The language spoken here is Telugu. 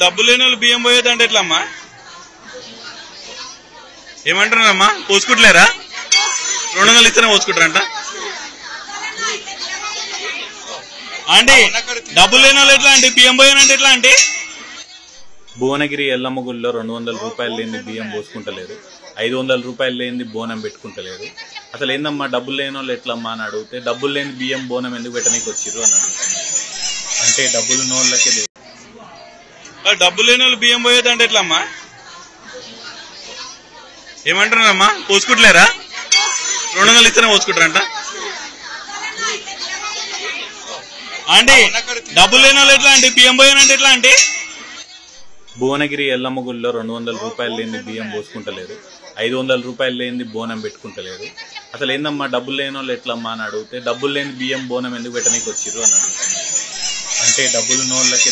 డబ్బులు లేని వాళ్ళు బియ్యం పోయేదంటే ఎట్లమ్మా? ఏమంటున్నారమ్మా? పోసుకుంటలేరా? 200 ఇస్తేనే పోసుకుంటారంట. ఆంటీ డబ్బులు లేని వాళ్ళు ఎట్లా అండి? బియ్యం పోయానంటే ఎట్లా అంటే? భువనగిరి ఎల్లమ్మ గుడిలో 200 రూపాయలు లేని బియ్యం పోసుకుంటలేదు, 500 రూపాయలు లేని బోనం పెట్టుకుంటలేదు. అసలు ఏందమ్మా డబ్బులు లేని వాళ్ళు ఎట్లమ్మా అని అడిగితే, డబ్బులు లేని బియ్యం బోనం ఎందుకు పెట్టనీకి వచ్చిర్రు అని అడుగుతున్నారు. అంటే డబ్బులు నోళ్ళకే డబ్బులు లేని వాళ్ళు బియ్యం పోయేదంటే ఎట్లమ్మా? ఏమంటున్నారమ్మా? పోసుకుంటలేరా? 200 ఇస్తేనే పోసుకుంటారంట. ఆంటీ డబ్బులు లేని వాళ్ళు ఎట్లా అండి? బియ్యం పోయానంటే ఎట్లా అంటే? భువనగిరి ఎల్లమ్మ గుడిలో 200 రూపాయలు లేని బియ్యం పోసుకుంటలేదు, 500 రూపాయలు లేని బోనం పెట్టుకుంటలేదు. అసలు ఏందమ్మా డబ్బులు లేని వాళ్ళు ఎట్లమ్మా అని అడిగితే, డబ్బులు లేని బియ్యం బోనం ఎందుకు పెట్టనీకి వచ్చిర్రు అని అడుగుతున్నారు. అంటే డబ్బులు నోళ్ళకే